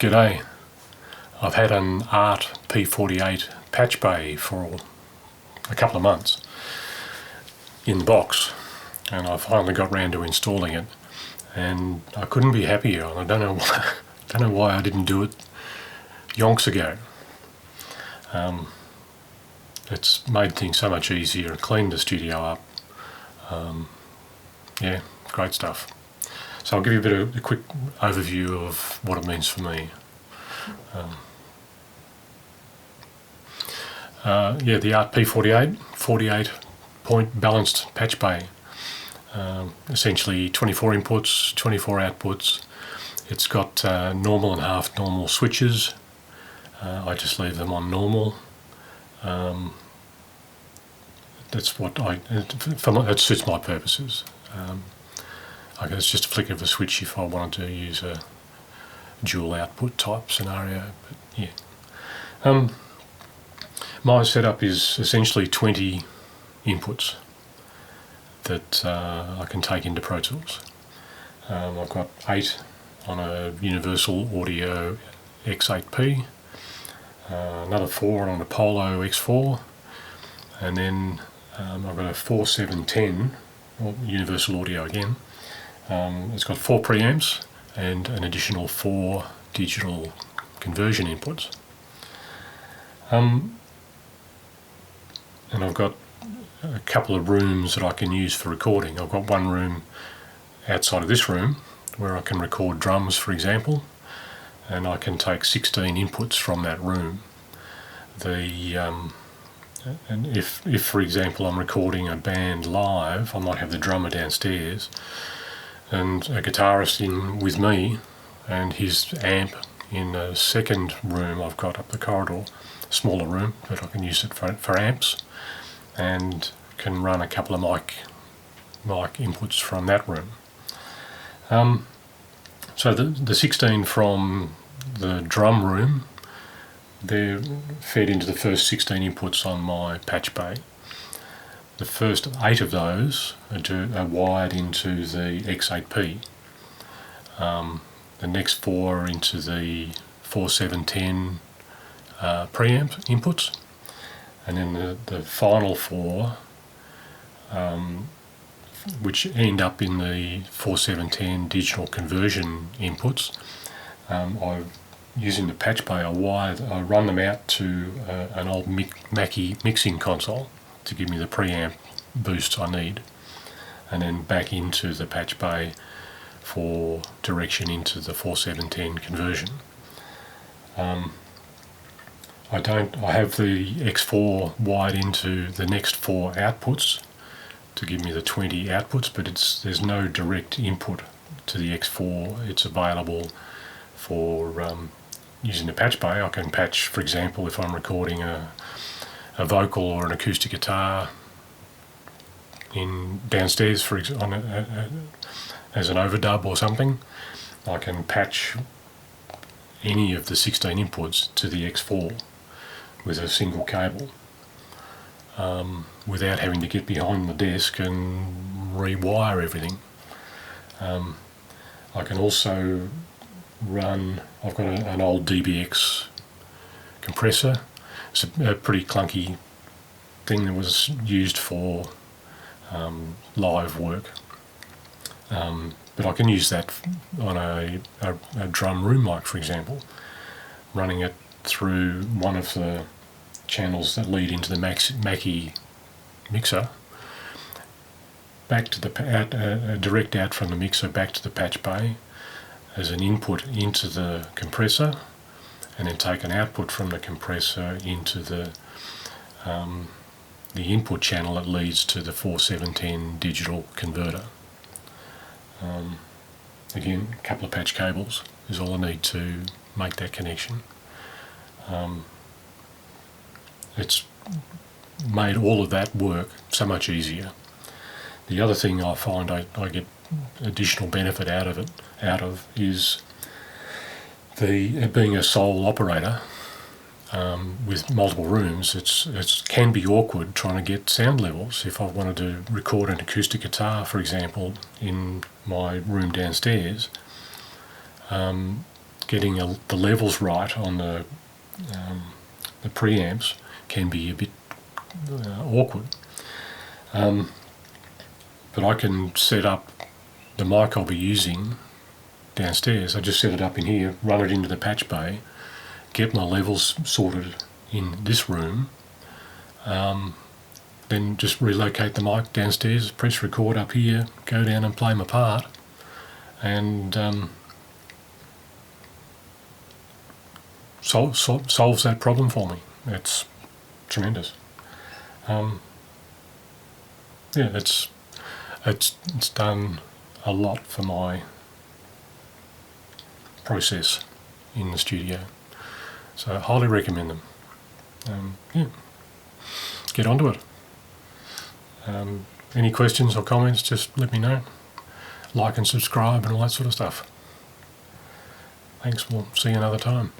G'day. I've had an ART P48 patch bay for a couple of months in the box, and I finally got round to installing it, and I couldn't be happier. I don't know why I didn't do it yonks ago. It's made things so much easier, cleaned the studio up. Yeah, great stuff. So I'll give you a quick overview of what it means for me. The ART P48, 48-point balanced patch bay. Essentially 24 inputs, 24 outputs. It's got normal and half normal switches. I just leave them on normal. That's what it suits my purposes. It's just a flick of a switch if I wanted to use a dual output type scenario. But yeah, my setup is essentially 20 inputs that I can take into Pro Tools. I've got 8 on a Universal Audio X8P, another 4 on a Polo X4, and then I've got a 4710, or Universal Audio again. It's got 4 preamps and an additional 4 digital conversion inputs. And I've got a couple of rooms that I can use for recording. I've got one room outside of this room where I can record drums, for example, and I can take 16 inputs from that room. And if for example I'm recording a band live, I might have the drummer downstairs and a guitarist in with me and his amp in a second room I've got up the corridor, smaller room, but I can use it for amps, and can run a couple of mic inputs from that room. So the 16 from the drum room, they're fed into the first 16 inputs on my patch bay. The first 8 of those are wired into the X8P. The next 4 are into the 4710 preamp inputs, and then the final 4, which end up in the 4710 digital conversion inputs. Using the patch bay, I run them out to an old Mackie mixing console to give me the preamp boosts I need, and then back into the patch bay for direction into the 4710 conversion. I have the X4 wired into the next 4 outputs to give me the 20 outputs, but there's no direct input to the X4. It's available for using the patch bay. I can patch, for example, if I'm recording a vocal or an acoustic guitar downstairs, as an overdub or something, I can patch any of the 16 inputs to the X4 with a single cable, without having to get behind the desk and rewire everything. I can also I've got an old DBX compressor. It's a pretty clunky thing that was used for live work, but I can use that on a drum room mic, for example, running it through one of the channels that lead into the Mackie mixer, back to the direct out from the mixer back to the patch bay as an input into the compressor, and then take an output from the compressor into the input channel that leads to the 4710 digital converter. Again, a couple of patch cables is all I need to make that connection. It's made all of that work so much easier. The other thing I find I get additional benefit out of is being a sole operator with multiple rooms. It can be awkward trying to get sound levels. If I wanted to record an acoustic guitar, for example, in my room downstairs, getting the levels right on the preamps can be a bit awkward. But I can set up the mic I'll be using downstairs. I just set it up in here, run it into the patch bay, get my levels sorted in this room, then just relocate the mic downstairs, press record up here, go down and play my part, and solves that problem for me. It's tremendous. It's done a lot for my process in the studio. So I highly recommend them. Get onto it. Any questions or comments, just let me know. Like and subscribe and all that sort of stuff. Thanks, we'll see you another time.